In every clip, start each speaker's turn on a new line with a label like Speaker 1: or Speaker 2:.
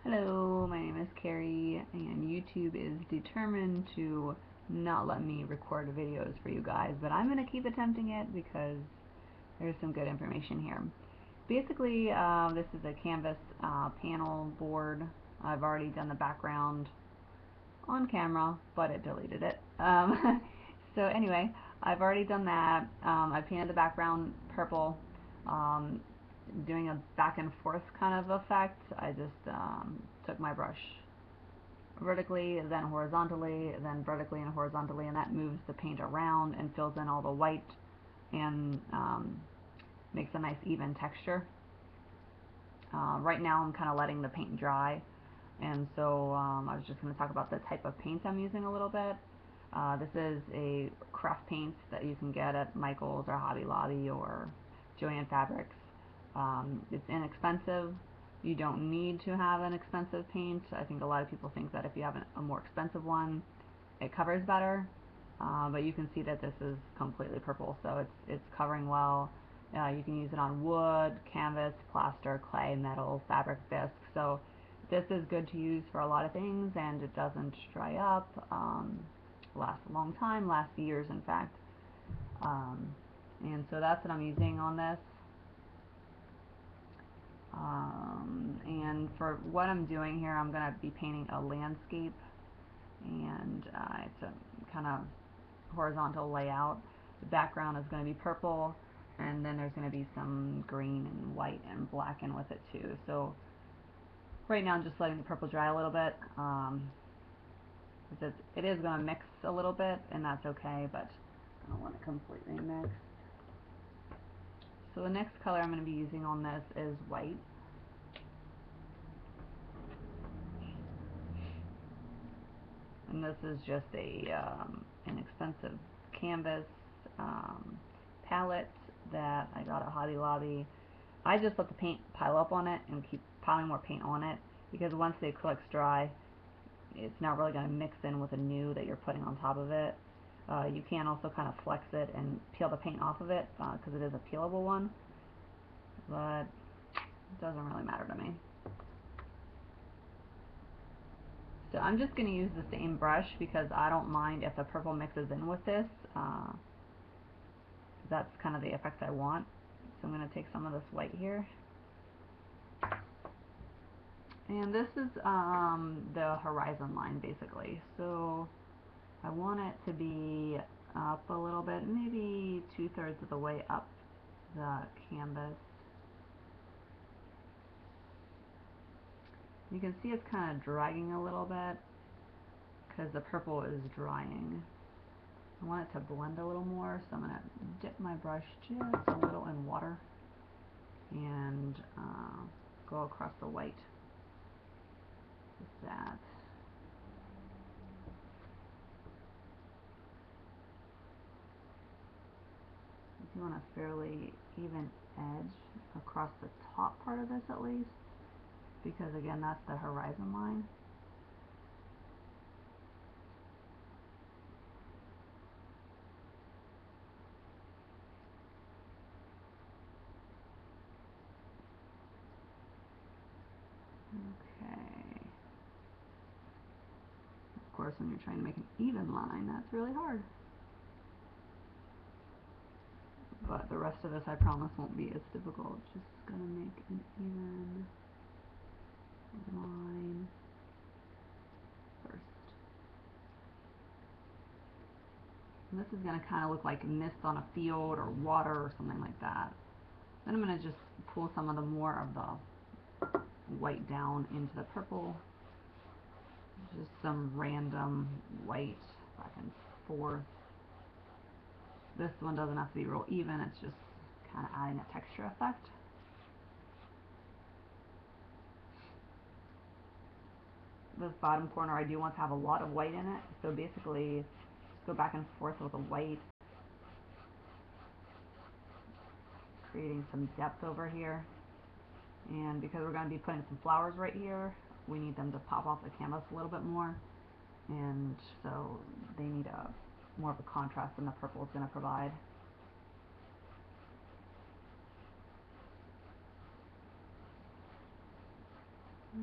Speaker 1: Hello, my name is Carrie, and YouTube is determined to not let me record videos for you guys, but I'm going to keep attempting it because there's some good information here. Basically, this is a canvas panel board. I've already done the background on camera, but it deleted it. So anyway, I've already done that. I painted the background purple. Um, Doing a back and forth kind of effect. I just took my brush vertically, then horizontally, then vertically and horizontally, and that moves the paint around and fills in all the white and makes a nice even texture. Right now I'm kind of letting the paint dry, and so I was just going to talk about the type of paint I'm using a little bit. This is a craft paint that you can get at Michael's or Hobby Lobby or Joann Fabrics. It's inexpensive. You don't need to have an expensive paint. I think a lot of people think that if you have a more expensive one, it covers better. But you can see that this is completely purple, so it's covering well. You can use it on wood, canvas, plaster, clay, metal, fabric, bisque. So this is good to use for a lot of things, and it doesn't dry up. Lasts a long time, lasts years in fact. And so that's what I'm using on this. And for what I'm doing here, I'm going to be painting a landscape, and it's a kind of horizontal layout. The background is going to be purple, and then there's going to be some green and white and black in with it too. So right now I'm just letting the purple dry a little bit. It is going to mix a little bit, and that's okay, but I don't want it completely mixed. So the next color I'm going to be using on this is white. And this is just a inexpensive canvas palette that I got at Hobby Lobby. I just let the paint pile up on it and keep piling more paint on it, because once the acrylic's dry, it's not really going to mix in with the new that you're putting on top of it. You can also kind of flex it and peel the paint off of it because it is a peelable one, but it doesn't really matter to me. So I'm just going to use the same brush because I don't mind if the purple mixes in with this. That's kind of the effect I want. So I'm going to take some of this white here. And this is the horizon line basically. So I want it to be up a little bit, maybe 2/3 of the way up the canvas. You can see it's kind of dragging a little bit because the purple is drying. I want it to blend a little more, so I'm going to dip my brush just a little in water and go across the white with that. You want a fairly even edge across the top part of this at least, because again that's the horizon line. Okay. Of course, when you're trying to make an even line, that's really hard. But the rest of this, I promise, won't be as difficult. Just gonna make an even line first. And this is gonna kind of look like mist on a field or water or something like that. Then I'm gonna just pull some of the more of the white down into the purple. Just some random white back and forth. This one doesn't have to be real even, it's just kind of adding a texture effect. This bottom corner I do want to have a lot of white in it, so basically just go back and forth with the white, creating some depth over here. And because we're going to be putting some flowers right here, we need them to pop off the canvas a little bit more, and so they need more of a contrast than the purple is going to provide. If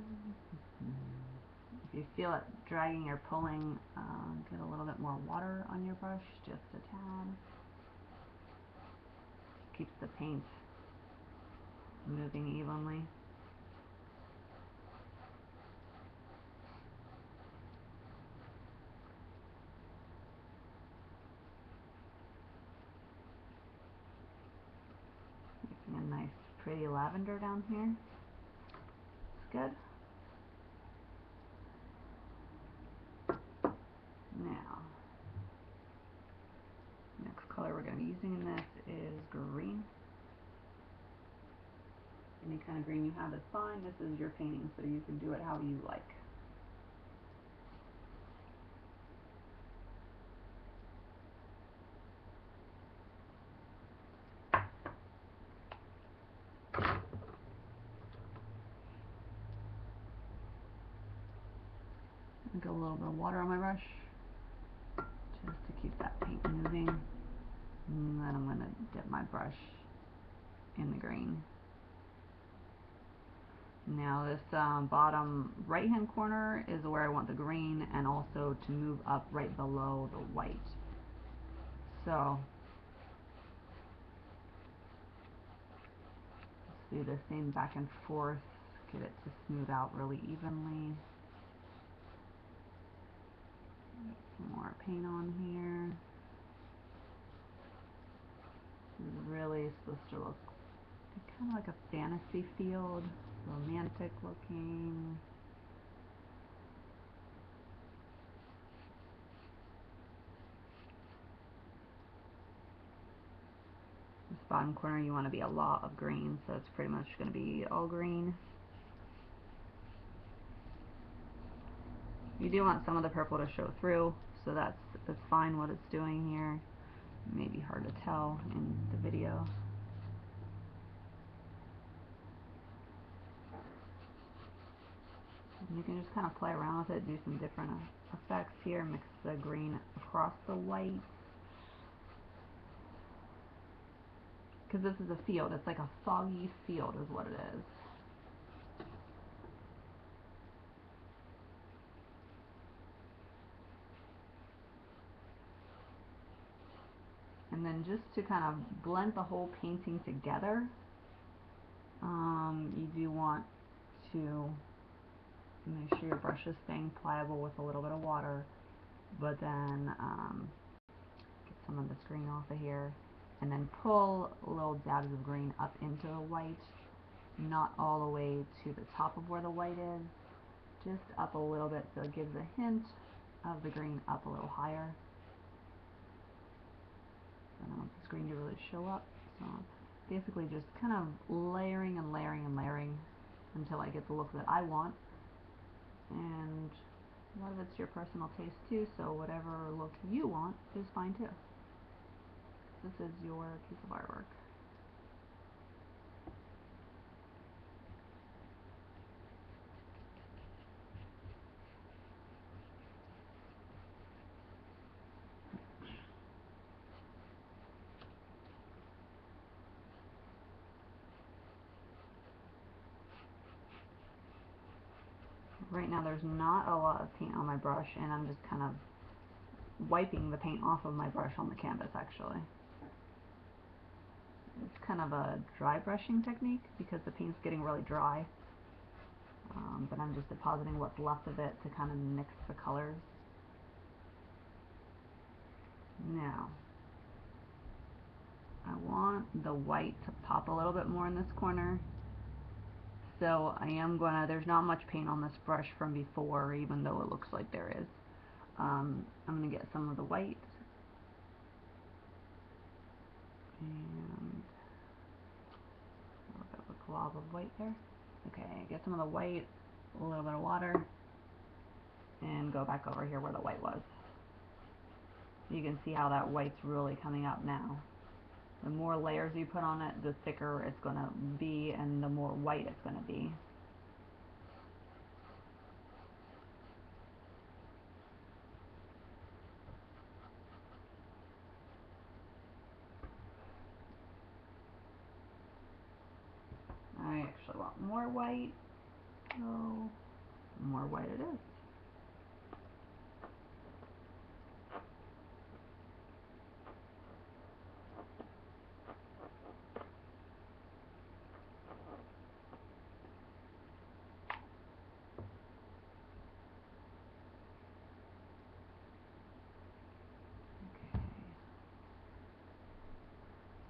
Speaker 1: you feel it dragging or pulling, get a little bit more water on your brush, just a tad. Keeps the paint moving evenly. Making a nice pretty lavender down here. It's good. Now, next color we're going to be using in this is green. Any kind of green you have is fine. This is your painting, so you can do it how you like. Get a little bit of water on my brush just to keep that paint moving. And then I'm going to dip my brush in the green. Now this bottom right hand corner is where I want the green, and also to move up right below the white. So let's do the same back and forth, get it to smooth out really evenly. Get some more paint on here. This is really supposed to look kind of like a fantasy field, romantic looking. This bottom corner you want to be a lot of green, so it's pretty much going to be all green. You do want some of the purple to show through, so that's fine what it's doing here. It may be hard to tell in the video. And you can just kind of play around with it, do some different effects here, mix the green across the white. Because this is a field, it's like a foggy field is what it is. And then just to kind of blend the whole painting together, you do want to make sure your brush is staying pliable with a little bit of water, but then get some of this green off of here, and then pull little dabs of green up into the white, not all the way to the top of where the white is, just up a little bit so it gives a hint of the green up a little higher. And I want this green to really show up, so basically just kind of layering and layering and layering until I get the look that I want. And a lot of it's your personal taste too, so whatever look you want is fine too. This is your piece of artwork. Right now there's not a lot of paint on my brush, and I'm just kind of wiping the paint off of my brush on the canvas actually. It's kind of a dry brushing technique because the paint's getting really dry, but I'm just depositing what's left of it to kind of mix the colors. Now, I want the white to pop a little bit more in this corner. So I am gonna, there's not much paint on this brush from before, even though it looks like there is. I'm gonna get some of the white and a little bit of a glob of white there. Okay, get some of the white, a little bit of water, and go back over here where the white was. You can see how that white's really coming up now. The more layers you put on it, the thicker it's going to be, and the more white it's going to be. I actually want more white. So, more white it is.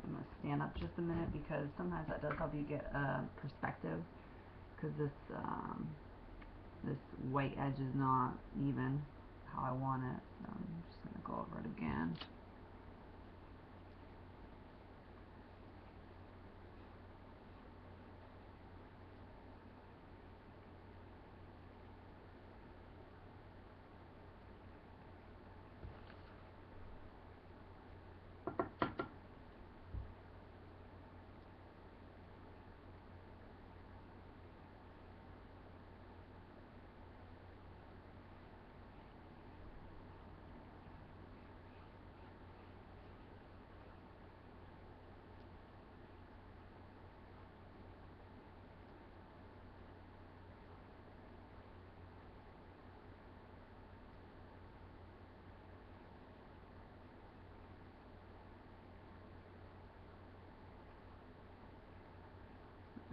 Speaker 1: I'm going to stand up just a minute because sometimes that does help you get a perspective, because this white edge is not even how I want it, so I'm just going to go over it again.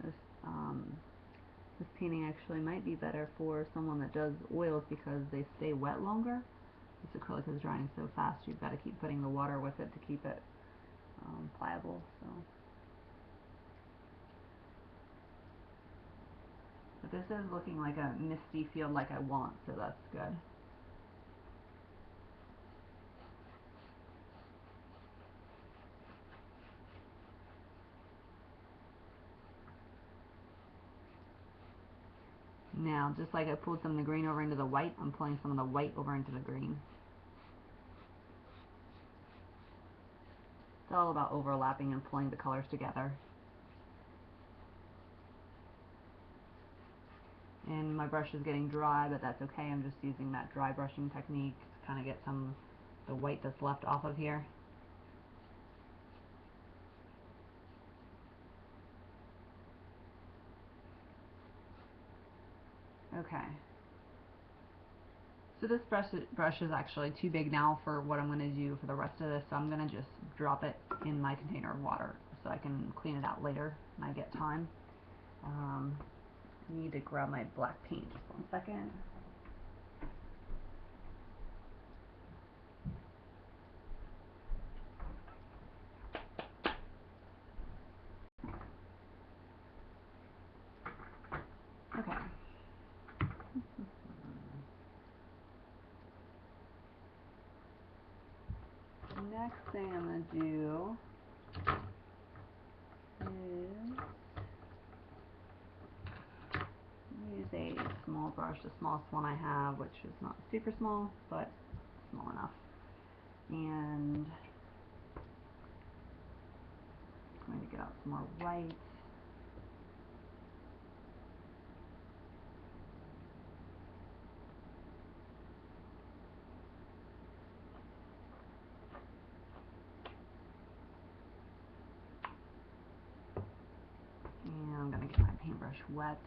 Speaker 1: This, this painting actually might be better for someone that does oils because they stay wet longer. This acrylic is drying so fast, you've got to keep putting the water with it to keep it pliable. But this is looking like a misty field like I want, so that's good. Now, just like I pulled some of the green over into the white, I'm pulling some of the white over into the green. It's all about overlapping and pulling the colors together. And my brush is getting dry, but that's okay. I'm just using that dry brushing technique to kind of get some of the white that's left off of here. Okay. So this brush is actually too big now for what I'm going to do for the rest of this, so I'm going to just drop it in my container of water so I can clean it out later when I get time. I need to grab my black paint just 1 second. Okay. Next thing I'm going to do is use a small brush, the smallest one I have, which is not super small, but small enough. And I'm going to get out some more white. And I'm going to get my paintbrush wet.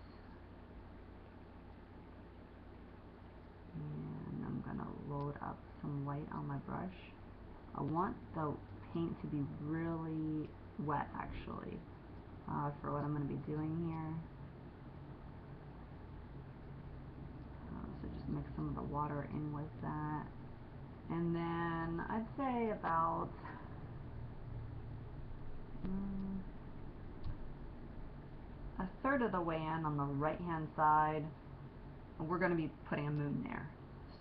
Speaker 1: And I'm going to load up some white on my brush. I want the paint to be really wet, actually, for what I'm going to be doing here. So just mix some of the water in with that. And then I'd say about a third of the way in on the right hand side, we're going to be putting a moon there.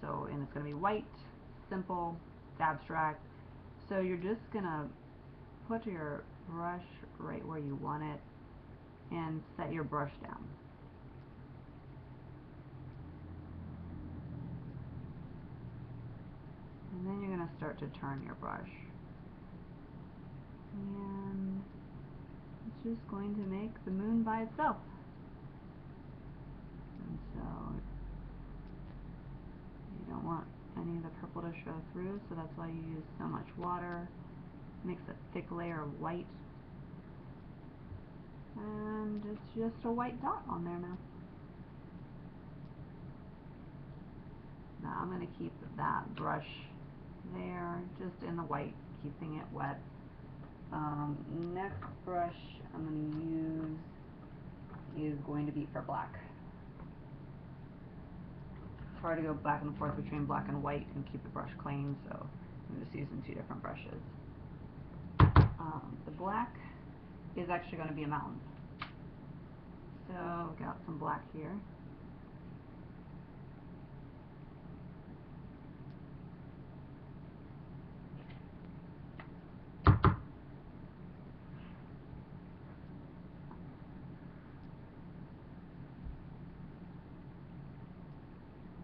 Speaker 1: So, and it's going to be white, simple, it's abstract. So you're just going to put your brush right where you want it and set your brush down. And then you're going to start to turn your brush. And it's just going to make the moon by itself. And so you don't want any of the purple to show through, so that's why you use so much water. Makes a thick layer of white. And it's just a white dot on there now. I'm going to keep that brush there, just in the white, keeping it wet. Next brush I'm going to use is going to be for black. It's hard to go back and forth between black and white and keep the brush clean, so I'm just using two different brushes. The black is actually going to be a mountain. So I've got some black here.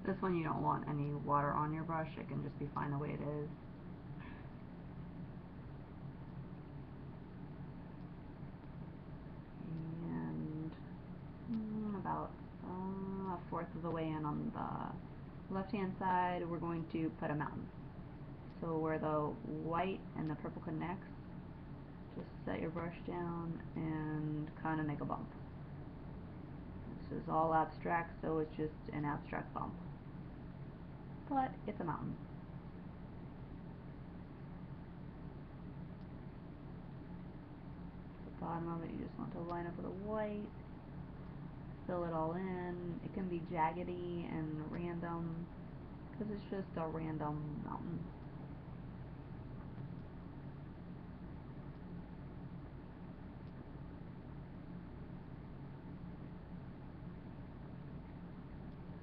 Speaker 1: This one you don't want any water on your brush, it can just be fine the way it is. And about a fourth of the way in on the left hand side, we're going to put a mountain. So where the white and the purple connects, just set your brush down and kind of make a bump. This is all abstract, so it's just an abstract bump. But it's a mountain. The bottom of it you just want to line up with a white, fill it all in. It can be jaggedy and random, because it's just a random mountain.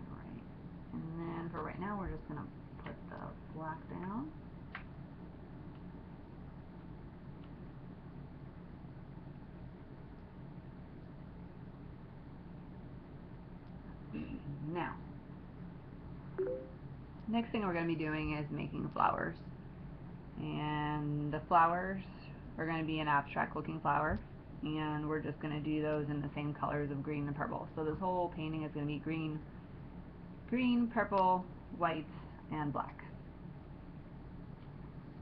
Speaker 1: Alright, and then for right now we're just going to put the black down. Now, next thing we're going to be doing is making flowers. And the flowers are going to be an abstract looking flower. And we're just going to do those in the same colors of green and purple. So this whole painting is going to be green, purple, white, and black.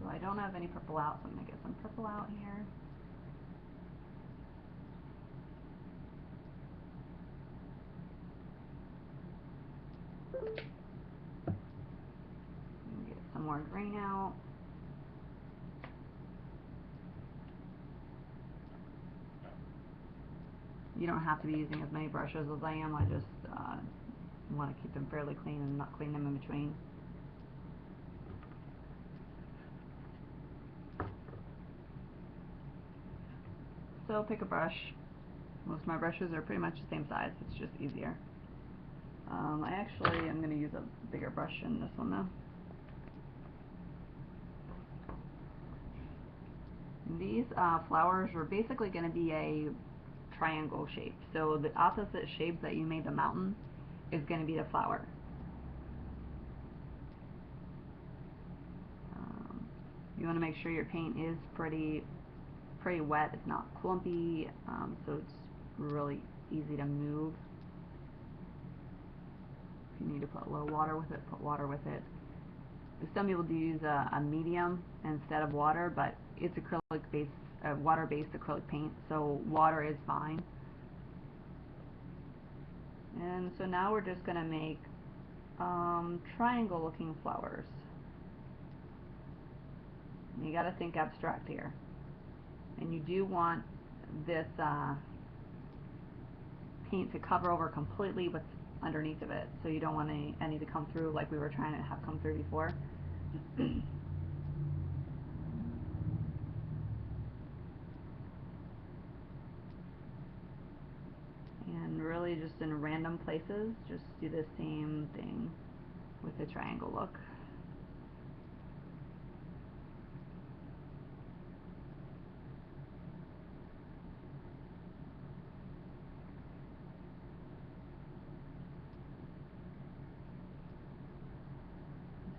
Speaker 1: So I don't have any purple out, so I'm going to get some purple out here. Get some more green out. You don't have to be using as many brushes as I am. I just want to keep them fairly clean and not clean them in between. So pick a brush. Most of my brushes are pretty much the same size. It's just easier. I actually am going to use a bigger brush in this one though. And these flowers are basically going to be a triangle shape. So the opposite shape that you made the mountain is going to be the flower. You want to make sure your paint is pretty wet. It's not clumpy, so it's really easy to move. If you need to put a little water with it, put water with it. Some people do use a medium instead of water, but it's acrylic based, water-based acrylic paint, so water is fine. And so now we're just going to make triangle-looking flowers. And you got to think abstract here. And you do want this paint to cover over completely what's underneath of it, so you don't want any to come through like we were trying to have come through before. And really just in random places, just do the same thing with the triangle look.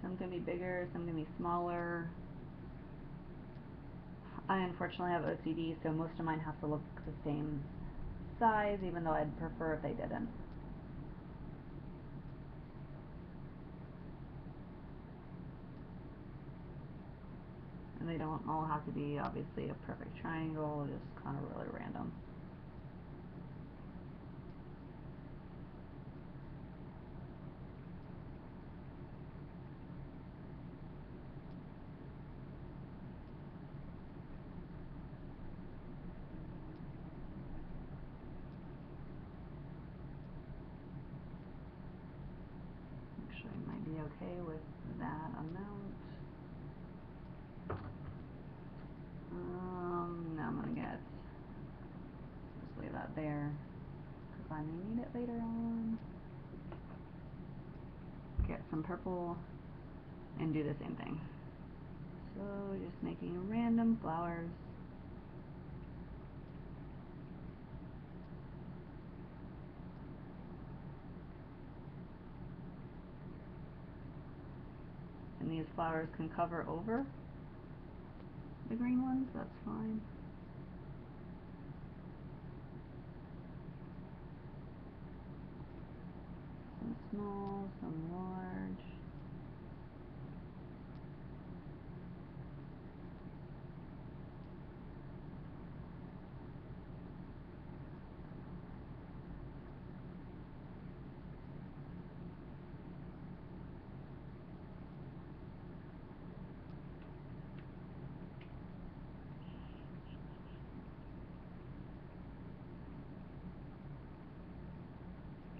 Speaker 1: Some can be bigger, some can be smaller. I unfortunately have OCD, so most of mine have to look the same size, even though I'd prefer if they didn't. And they don't all have to be obviously a perfect triangle, just kind of really random. okay with that amount. Now I'm gonna just leave that there because I may need it later on. Get some purple and do the same thing. So just making random flowers. And these flowers can cover over the green ones, that's fine. Some small, some large.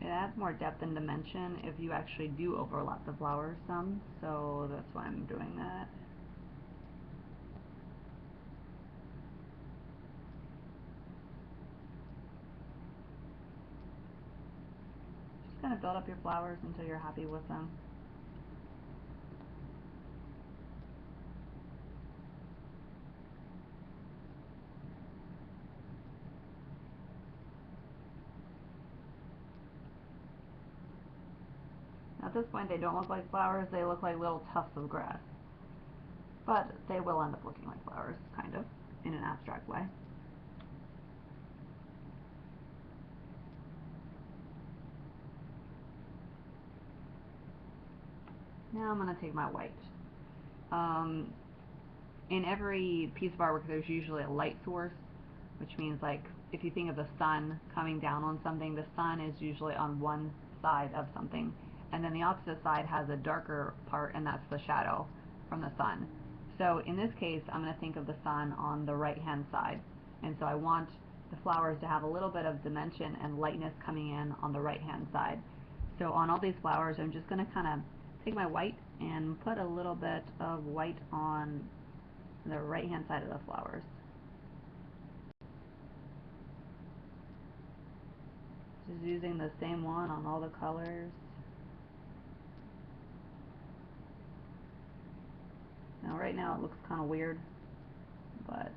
Speaker 1: It adds more depth and dimension if you actually do overlap the flowers some, so that's why I'm doing that. Just kind of build up your flowers until you're happy with them. At this point they don't look like flowers, they look like little tufts of grass. But they will end up looking like flowers, kind of, in an abstract way. Now I'm going to take my white. In every piece of artwork there's usually a light source, which means like if you think of the sun coming down on something, the sun is usually on one side of something, and then the opposite side has a darker part, and that's the shadow from the sun. So in this case I'm going to think of the sun on the right hand side, and so I want the flowers to have a little bit of dimension and lightness coming in on the right hand side. So on all these flowers I'm just going to kind of take my white and put a little bit of white on the right hand side of the flowers. Just using the same one on all the colors. Now right now it looks kind of weird, but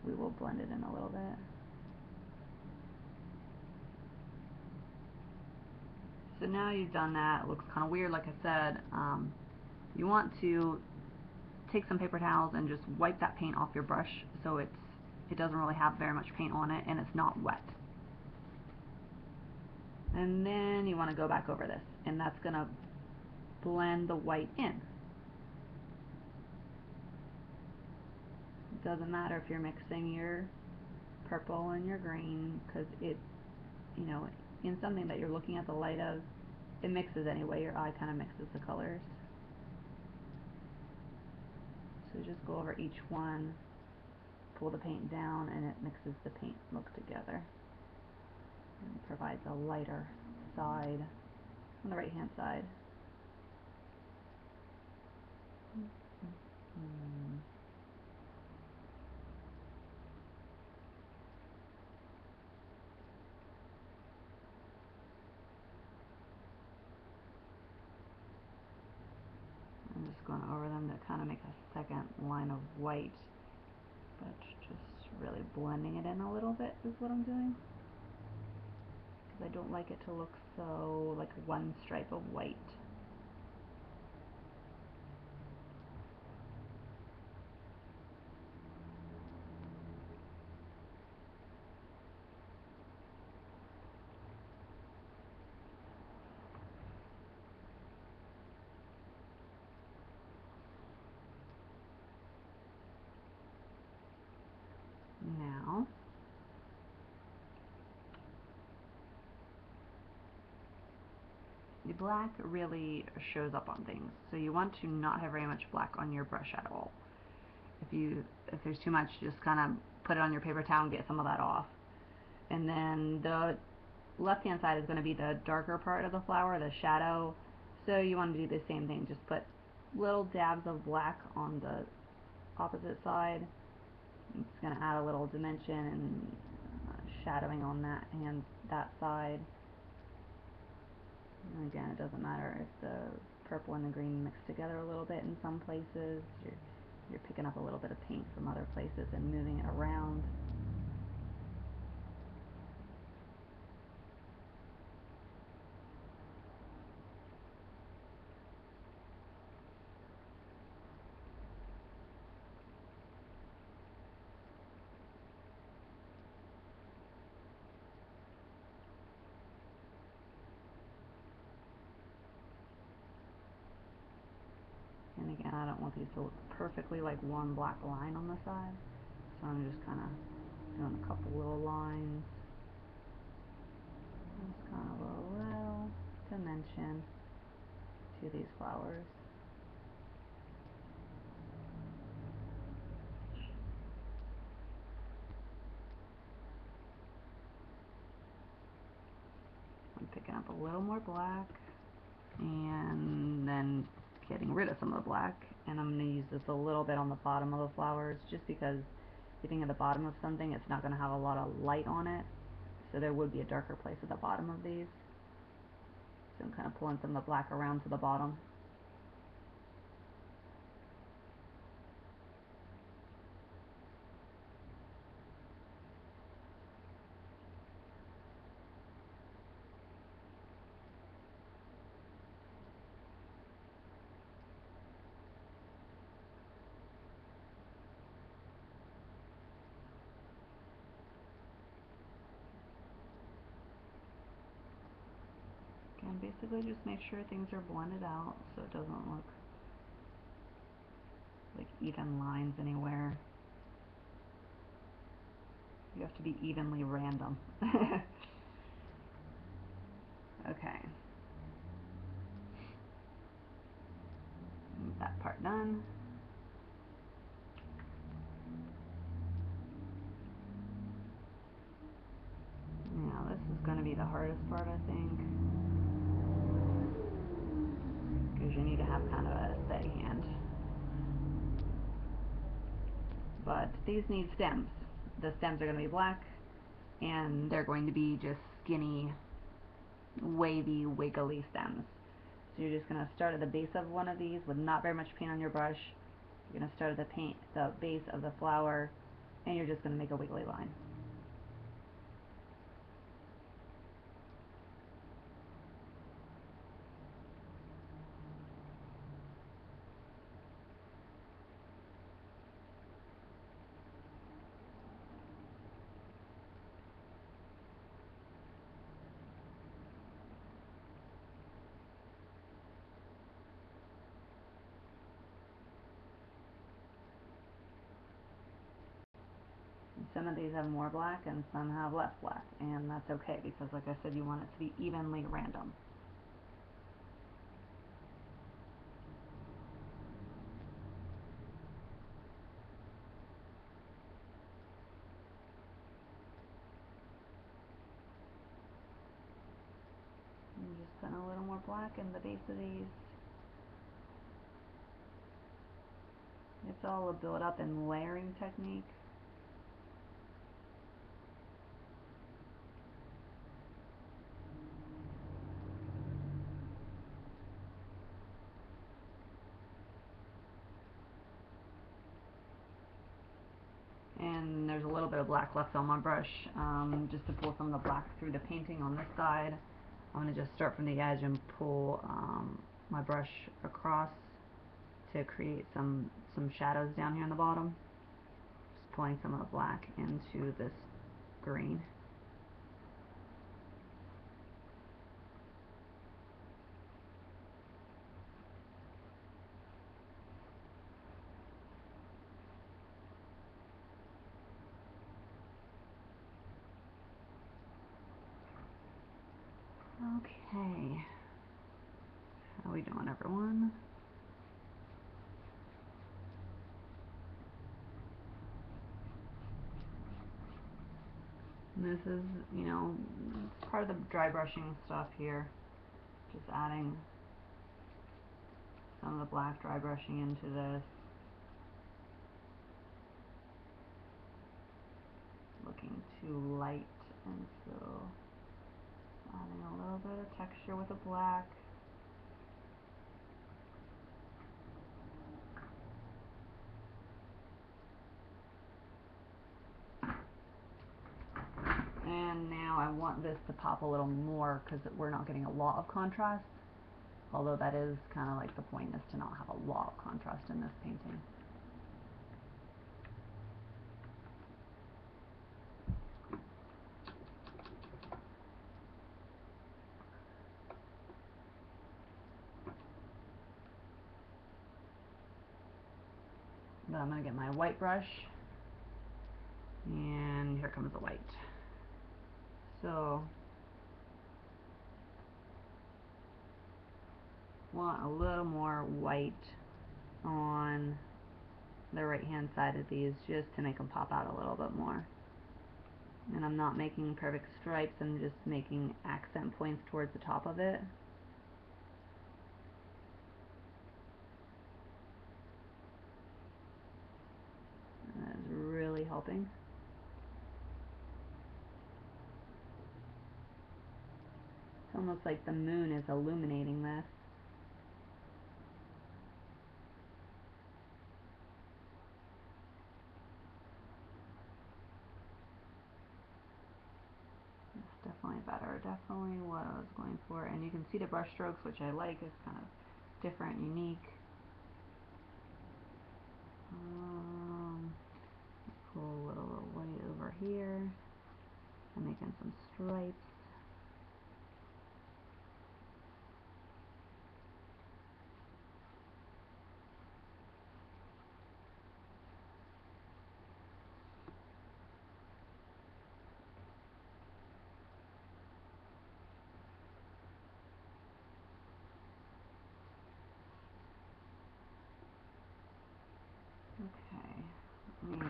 Speaker 1: we will blend it in a little bit. So now you've done that, it looks kind of weird like I said. You want to take some paper towels and just wipe that paint off your brush so it doesn't really have very much paint on it and it's not wet. And then you want to go back over this, and that's going to blend the white in. It doesn't matter if you're mixing your purple and your green, because it, you know, in something that you're looking at the light of, it mixes anyway. Your eye kind of mixes the colors. So just go over each one, pull the paint down, and it mixes the paint look together. And it provides a lighter side on the right hand side. I'm just going over them to kind of make a second line of white, but just really blending it in a little bit is what I'm doing, because I don't like it to look so like one stripe of white. Now the black really shows up on things, so you want to not have very much black on your brush at all. If there's too much, just kind of put it on your paper towel and get some of that off. And then the left hand side is going to be the darker part of the flower, the shadow, So you want to do the same thing, just put little dabs of black on the opposite side. It's going to add a little dimension and shadowing on that side. And again, it doesn't matter if the purple and the green mix together a little bit in some places. You're picking up a little bit of paint from other places and moving it around. And again, I don't want these to look perfectly like one black line on the side, so I'm just kind of doing a couple little lines. Just kind of a little dimension to these flowers. I'm picking up a little more black and then getting rid of some of the black, and I'm going to use this a little bit on the bottom of the flowers, just because getting at the bottom of something, it's not going to have a lot of light on it, so there would be a darker place at the bottom of these. So I'm kind of pulling some of the black around to the bottom. And basically just make sure things are blended out so it doesn't look like even lines anywhere. You have to be evenly random. Okay. That part done. Now this is going to be the hardest part, I think, because you need to have kind of a steady hand. But these need stems. The stems are going to be black, and they're going to be just skinny, wavy, wiggly stems. So you're just going to start at the base of one of these with not very much paint on your brush. You're going to start at the base of the flower, and you're just going to make a wiggly line. Some of these have more black and some have less black, and that's okay because, like I said, you want it to be evenly random. I'm just putting a little more black in the base of these. It's all a build up and layering technique. And there's a little bit of black left on my brush, just to pull some of the black through the painting on this side. I'm going to just start from the edge and pull my brush across to create some shadows down here on the bottom. Just pulling some of the black into this green. Okay, how are we doing, everyone? And this is, you know, part of the dry brushing stuff here. Just adding some of the black dry brushing into this. Looking too light, and so adding a little bit of texture with the black. And now I want this to pop a little more because we're not getting a lot of contrast. Although that is kind of like the point, is to not have a lot of contrast in this painting. But I'm going to get my white brush, and here comes the white. So, want a little more white on the right hand side of these just to make them pop out a little bit more. And I'm not making perfect stripes, I'm just making accent points towards the top of it. And that is really helping. It's almost like the moon is illuminating this. Definitely better, definitely what I was going for. And you can see the brush strokes, which I like, is kind of different, unique. Pull a little white over here. I'm making some stripes. Okay,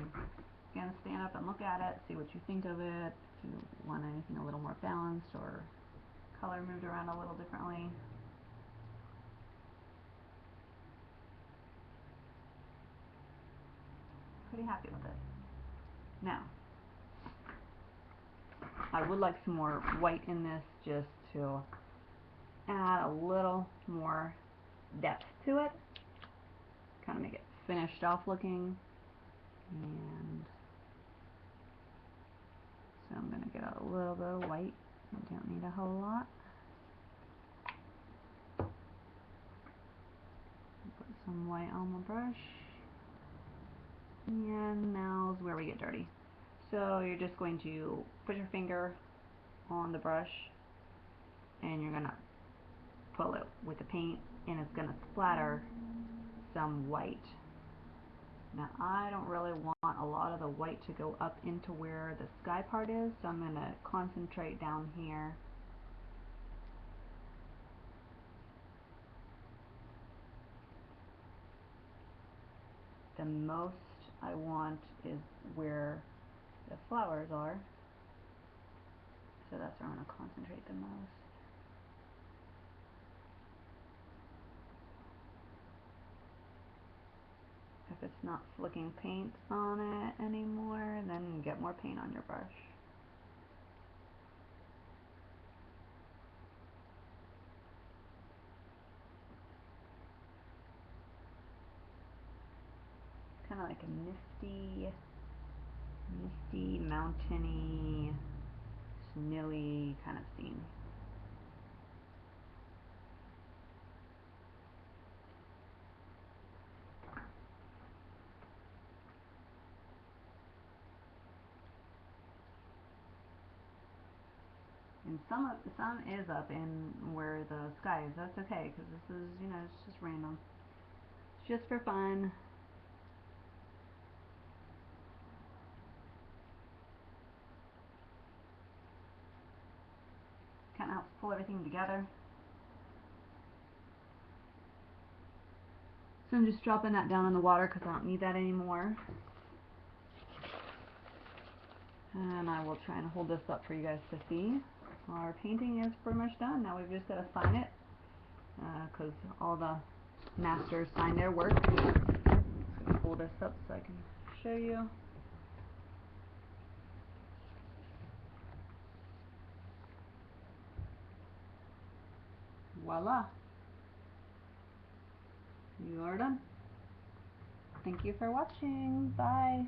Speaker 1: again, stand up and look at it, see what you think of it, if you want anything a little more balanced or color moved around a little differently. Pretty happy with it. Now, I would like some more white in this just to add a little more depth to it, kind of make it finished off looking. And so I'm going to get a little bit of white. I don't need a whole lot. Put some white on my brush. And now's where we get dirty. So you're just going to put your finger on the brush and you're going to pull it with the paint, and it's going to splatter some white. Now I don't really want a lot of the white to go up into where the sky part is, so I'm going to concentrate down here. The most I want is where the flowers are, so that's where I'm going to concentrate the most. If it's not flicking paint on it anymore, then get more paint on your brush. Kind of like a misty, mountainy, snowy kind of scene. And some is up in where the sky is. That's okay, because this is, you know, it's just random. It's just for fun. Kind of helps pull everything together. So I'm just dropping that down in the water because I don't need that anymore. And I will try and hold this up for you guys to see. Our painting is pretty much done. Now we've just got to sign it because all the masters sign their work. I'm gonna pull this up so I can show you. Voila! You are done. Thank you for watching. Bye.